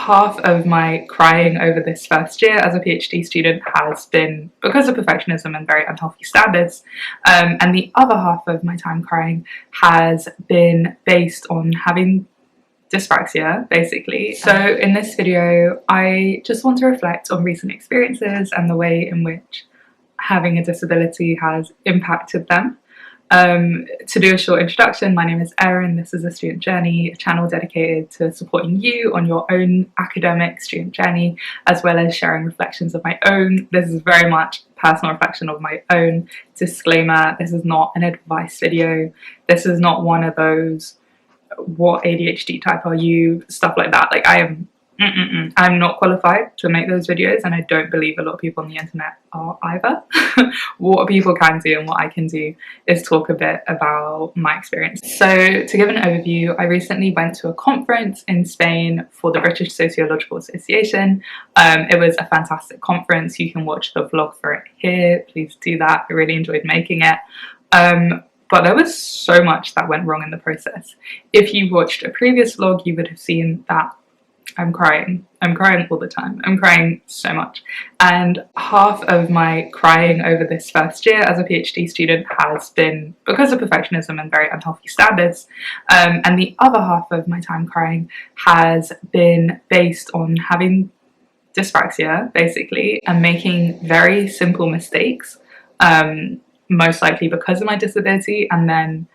half of my crying over this first year as a PhD student has been because of perfectionism and very unhealthy standards, and the other half of my time crying has been based on having dyspraxia, basically. So in this video, I just want to reflect on recent experiences and the way in which having a disability has impacted them. To do a short introduction, my name is Éireann. This is a student journey, a channel dedicated to supporting you on your own academic student journey, as well as sharing reflections of my own. This is very much personal reflection of my own. Disclaimer, this is not an advice video. This is not one of those, what ADHD type are you, stuff like that. Like I'm not qualified to make those videos, and I don't believe a lot of people on the internet are either. What people can do and what I can do is talk a bit about my experience. So to give an overview, I recently went to a conference in Spain for the British Sociological Association. It was a fantastic conference. You can watch the vlog for it here. Please do that. I really enjoyed making it. But there was so much that went wrong in the process. If you watched a previous vlog, you would have seen that I'm crying. I'm crying all the time. I'm crying so much. And half of my crying over this first year as a PhD student has been because of perfectionism and very unhealthy standards. And the other half of my time crying has been based on having dyspraxia, basically, and making very simple mistakes, most likely because of my disability, and then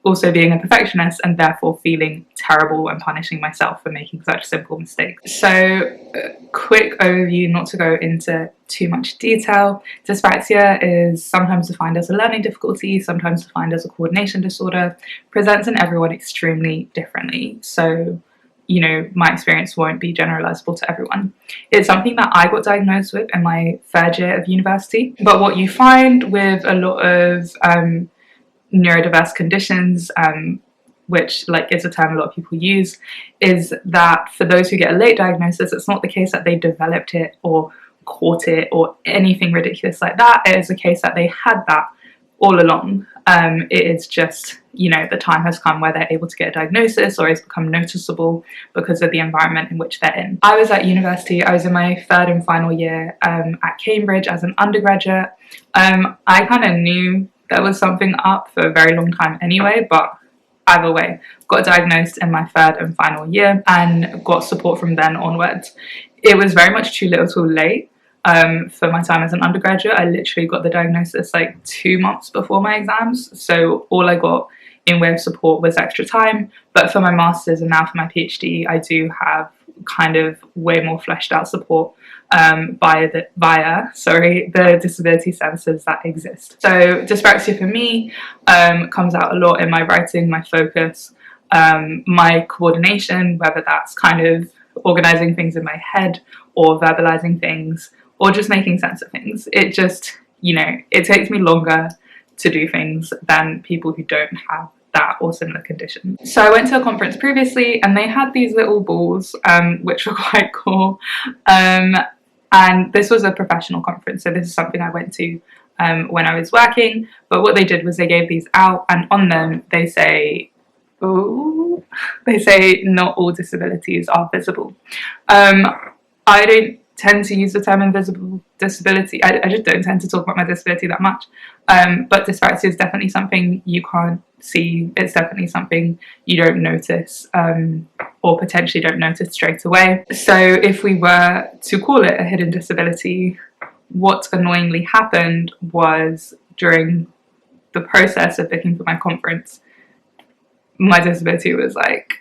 also being a perfectionist and therefore feeling terrible and punishing myself for making such simple mistakes. So quick overview, not to go into too much detail. Dyspraxia is sometimes defined as a learning difficulty, sometimes defined as a coordination disorder, presents in everyone extremely differently. So, you know, my experience won't be generalizable to everyone. It's something that I got diagnosed with in my third year of university. But what you find with a lot of neurodiverse conditions, which is a term a lot of people use, is that for those who get a late diagnosis, it's not the case that they developed it or caught it or anything ridiculous like that. It is a case that they had that all along. It is just, you know, the time has come where they're able to get a diagnosis or it's become noticeable because of the environment in which they're in. I was at university. I was in my third and final year at Cambridge as an undergraduate. I kind of knew there was something up for a very long time anyway, but either way, got diagnosed in my third and final year and got support from then onwards. It was very much too little too late for my time as an undergraduate. I literally got the diagnosis like 2 months before my exams, so all I got in way of support was extra time. But for my master's and now for my PhD, I do have kind of way more fleshed out support via the disability services that exist. So dyspraxia for me comes out a lot in my writing, my focus, my coordination, whether that's kind of organizing things in my head or verbalizing things or just making sense of things. It just, you know, it takes me longer to do things than people who don't have that or similar condition. So I went to a conference previously and they had these little balls which were quite cool, and this was a professional conference, so this is something I went to when I was working. But what they did was they gave these out, and on them they say, ooh, they say not all disabilities are visible. I don't tend to use the term invisible disability. I just don't tend to talk about my disability that much. But dyspraxia is definitely something you can't see. It's definitely something you don't notice or potentially don't notice straight away. So if we were to call it a hidden disability, what annoyingly happened was during the process of booking for my conference, my disability was like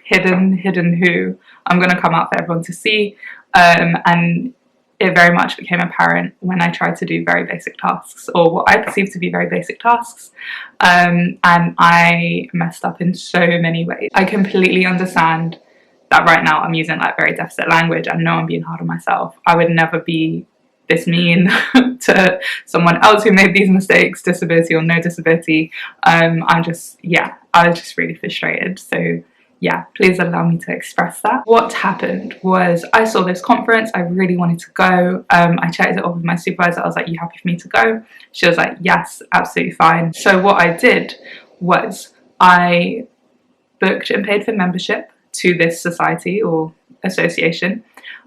hidden who? I'm going to come out for everyone to see. And it very much became apparent when I tried to do very basic tasks, or what I perceived to be very basic tasks, and I messed up in so many ways. I completely understand that right now I'm using like very deficit language and know I'm being hard on myself. I would never be this mean to someone else who made these mistakes, disability or no disability. I was just really frustrated. So yeah, please allow me to express that. What happened was I saw this conference, I really wanted to go. I checked it off with my supervisor. I was like, you happy for me to go? She was like, yes, absolutely fine. So what I did was I booked and paid for membership to this society or association.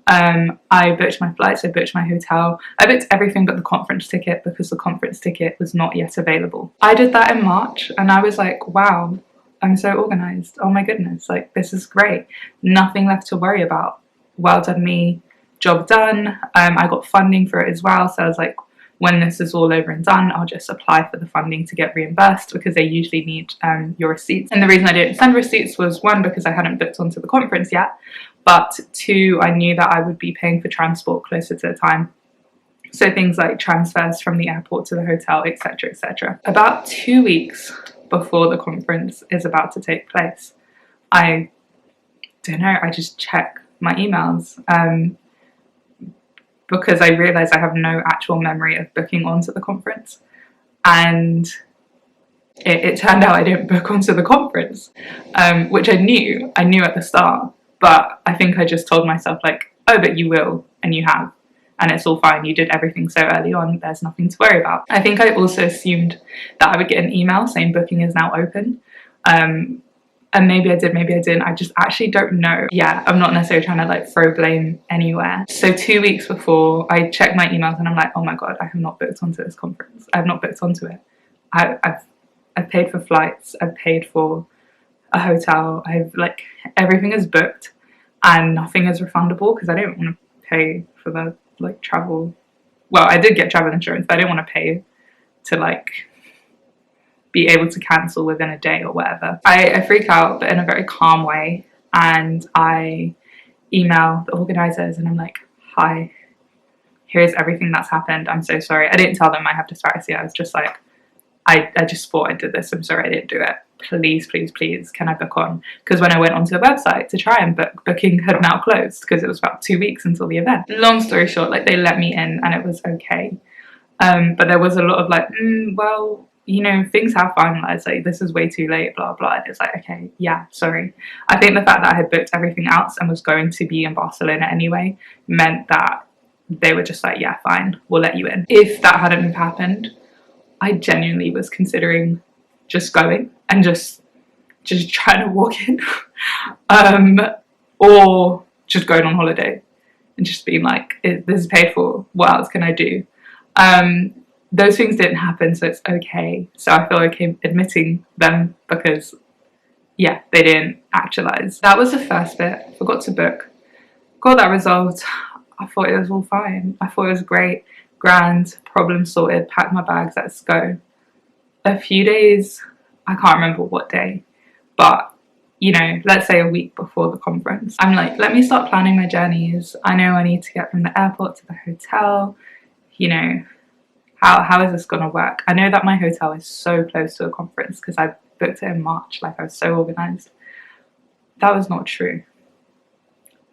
I booked my flights, I booked my hotel, I booked everything but the conference ticket because the conference ticket was not yet available. I did that in March and I was like, wow, I'm so organised. Oh my goodness, like this is great. Nothing left to worry about. Well done me, job done. I got funding for it as well, so I was like, when this is all over and done, I'll just apply for the funding to get reimbursed because they usually need your receipts. And the reason I didn't send receipts was, one, because I hadn't booked onto the conference yet, but two, I knew that I would be paying for transport closer to the time. So things like transfers from the airport to the hotel, etc, etc. About 2 weeks before the conference is about to take place, I don't know, I just check my emails. Because I realised I have no actual memory of booking onto the conference. And it turned out I didn't book onto the conference, which I knew at the start, but I think I just told myself like, oh, but you will, and you have, and it's all fine, you did everything so early on, there's nothing to worry about. I think I also assumed that I would get an email saying booking is now open. And maybe I did, maybe I didn't. I just actually don't know. Yeah, I'm not necessarily trying to like throw blame anywhere. So 2 weeks before, I check my emails and I'm like, oh my God, I have not booked onto this conference. I have not booked onto it. I've paid for flights. I've paid for a hotel. I've like, everything is booked and nothing is refundable because I don't want to pay for the like travel. Well, I did get travel insurance, but I didn't want to pay to like be able to cancel within a day or whatever. I freak out, but in a very calm way, and I email the organisers and I'm like, hi, here's everything that's happened. I'm so sorry. I didn't tell them I have dyspraxia. I was just like, I just thought I did this. I'm sorry I didn't do it. Please, please, please, can I book on? Because when I went onto the website to try and book, booking had now closed because it was about 2 weeks until the event. Long story short, like they let me in and it was okay. But there was a lot of like, well, you know, things have finalized, like this is way too late, blah blah. And it's like, okay, yeah, sorry. I think the fact that I had booked everything else and was going to be in Barcelona anyway meant that they were just like, yeah, fine, we'll let you in. If that hadn't have happened, I genuinely was considering just going and just trying to walk in, or just going on holiday and just being like, this is paid for, what else can I do? Those things didn't happen, so it's okay. So I feel okay admitting them because, yeah, they didn't actualize. That was the first bit. Forgot to book. Got that resolved. I thought it was all fine. I thought it was great, grand, problem sorted, packed my bags, let's go. A few days, I can't remember what day, but you know, let's say a week before the conference, I'm like, let me start planning my journeys. I know I need to get from the airport to the hotel, you know, how is this gonna work? I know that my hotel is so close to the conference because I booked it in March, like I was so organized. That was not true.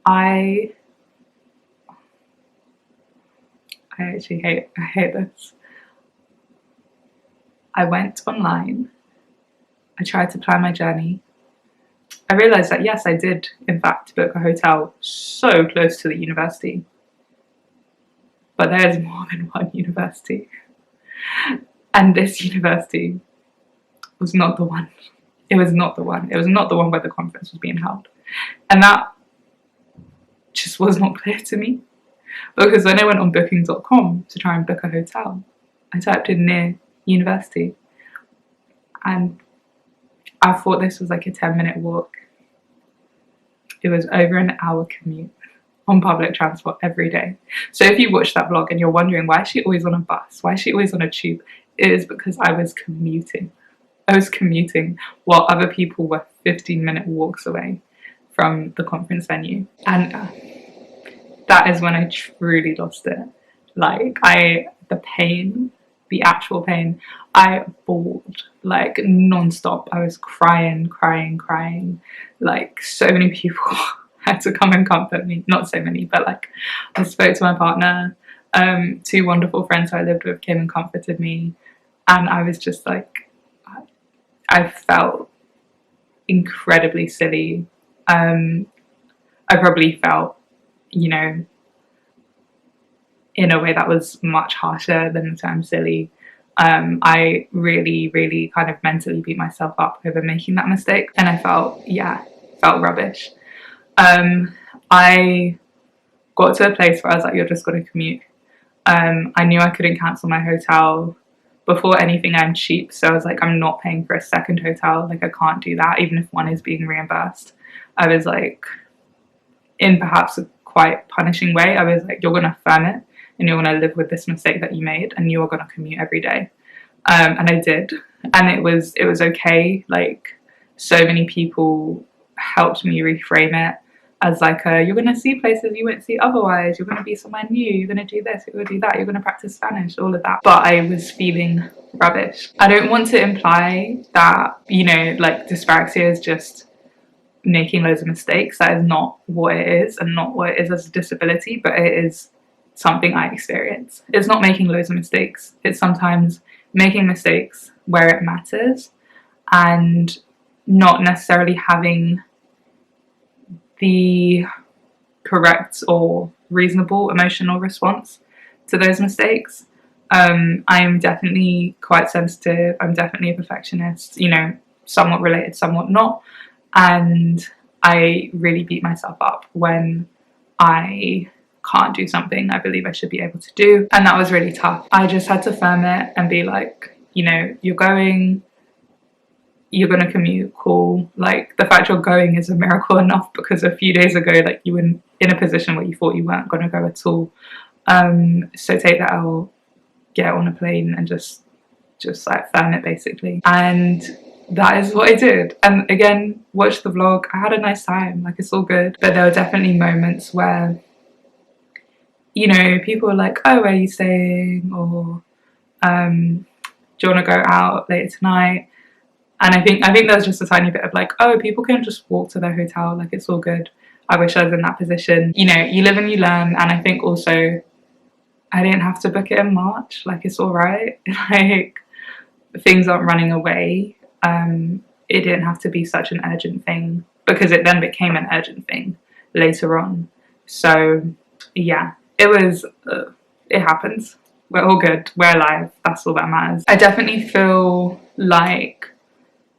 I actually hate this. I went online, I tried to plan my journey. I realised that yes, I did in fact book a hotel so close to the university, but there's more than one university, and this university was not the one. It was not the one. It was not the one where the conference was being held, and that just was not clear to me, because when I went on booking.com to try and book a hotel, I typed in near university, and I thought this was like a 10-minute walk. It was over an hour commute on public transport every day. So if you watch that vlog and you're wondering why is she always on a bus, why is she always on a tube, it is because I was commuting. I was commuting while other people were 15-minute walks away from the conference venue. And that is when I truly lost it. Like the pain, the actual pain, I bawled like non-stop. I was crying. Like so many people had to come and comfort me. Not so many, but like I spoke to my partner. 2 wonderful friends who I lived with came and comforted me, and I was just like, I felt incredibly silly. I probably felt, you know, in a way that was much harsher than the term silly. I really kind of mentally beat myself up over making that mistake, and I felt rubbish. I got to a place where I was like, you're just going to commute. I knew I couldn't cancel my hotel. Before anything, I'm cheap, so I was like, I'm not paying for a second hotel. Like, I can't do that, even if one is being reimbursed. I was like, in perhaps a quite punishing way, I was like, you're going to firm it, and you're going to live with this mistake that you made, and you are going to commute every day. And I did, and it was okay. Like, so many people helped me reframe it as like, you're going to see places you wouldn't see otherwise, you're going to be somewhere new, you're going to do this, you're going to do that, you're going to practice Spanish, all of that. But I was feeling rubbish. I don't want to imply that, you know, like, dyspraxia is just making loads of mistakes. That is not what it is, and not what it is as a disability, but it is something I experience. It's not making loads of mistakes. It's sometimes making mistakes where it matters and not necessarily having the correct or reasonable emotional response to those mistakes. I'm definitely quite sensitive. I'm definitely a perfectionist, you know, somewhat related, somewhat not. And I really beat myself up when I can't do something I believe I should be able to do. And that was really tough. I just had to firm it and be like, you know, you're going to commute, cool. Like, the fact you're going is a miracle enough, because a few days ago, like, you were in a position where you thought you weren't going to go at all. So take that out, get on a plane, and just like firm it, basically. And that is what I did. And again, watch the vlog. I had a nice time, like, it's all good. But there were definitely moments where, you know, people were like, oh, where are you staying? Or do you want to go out later tonight? And I think there was just a tiny bit of like, oh, people can just walk to their hotel, like, it's all good. I wish I was in that position. You know, you live and you learn. And I think also, I didn't have to book it in March. Like, it's all right. Like, things aren't running away. It didn't have to be such an urgent thing, because it then became an urgent thing later on. So yeah, it happens. We're all good. We're alive. That's all that matters. I definitely feel like,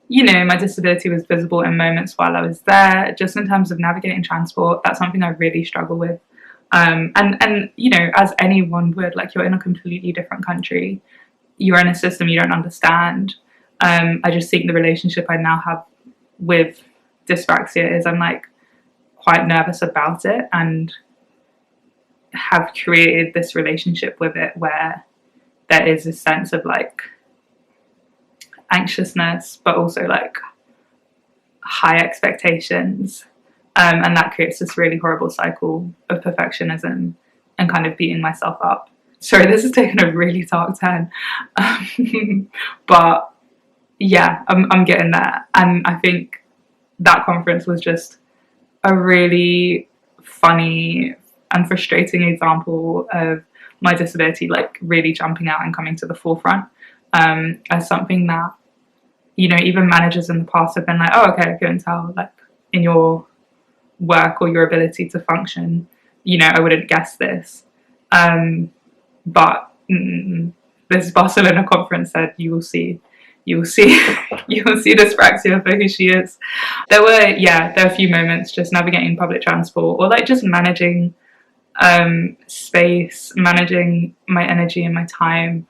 you know, my disability was visible in moments while I was there, just in terms of navigating transport. That's something I really struggle with. And you know, as anyone would, like, you're in a completely different country, you're in a system you don't understand. I just think the relationship I now have with dyspraxia is I'm like quite nervous about it, and have created this relationship with it where there is a sense of like anxiousness, but also like high expectations, and that creates this really horrible cycle of perfectionism and kind of beating myself up. Sorry, this has taken a really dark turn, but yeah, I'm getting there. And I think that conference was just a really funny and frustrating example of my disability like really jumping out and coming to the forefront, as something that, you know, even managers in the past have been like, oh, okay, I can tell, like, in your work or your ability to function, you know, I wouldn't guess this. But this Barcelona conference said, you will see you will see dyspraxia for who she is. There were a few moments just navigating public transport, or like just managing space, managing my energy and my time.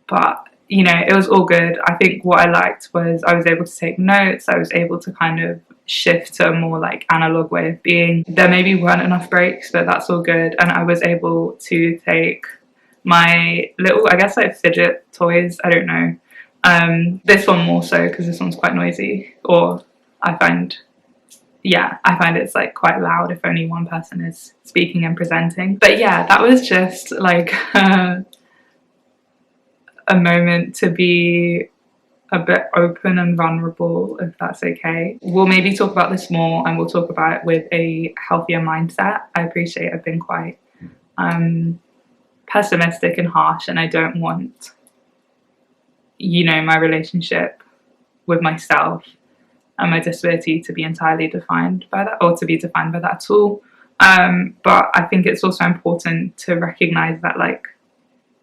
But you know, it was all good. I think what I liked was I was able to take notes. I was able to kind of shift to a more like analog way of being. There maybe weren't enough breaks, but that's all good. And I was able to take my little, I guess, like fidget toys. I don't know. This one more so because this one's quite noisy, or I find it's like quite loud if only one person is speaking and presenting. But yeah, that was just like a moment to be a bit open and vulnerable, if that's okay. We'll maybe talk about this more, and we'll talk about it with a healthier mindset. I appreciate I've been quite pessimistic and harsh, and I don't want, you know, my relationship with myself and my disability to be entirely defined by that, or to be defined by that at all. But I think it's also important to recognize that like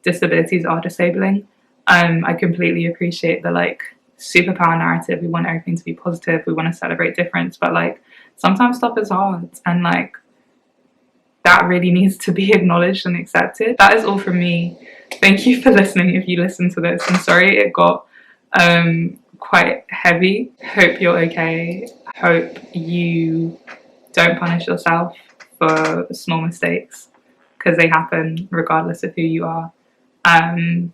disabilities are disabling. I completely appreciate the like superpower narrative. We want everything to be positive. We want to celebrate difference, but like sometimes stuff is hard, and like that really needs to be acknowledged and accepted. That is all from me. Thank you for listening if you listen to this. I'm sorry it got quite heavy. Hope you're okay. Hope you don't punish yourself for small mistakes, because they happen regardless of who you are. And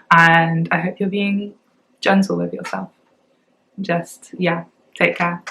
I hope you're being gentle with yourself. Just, yeah, take care.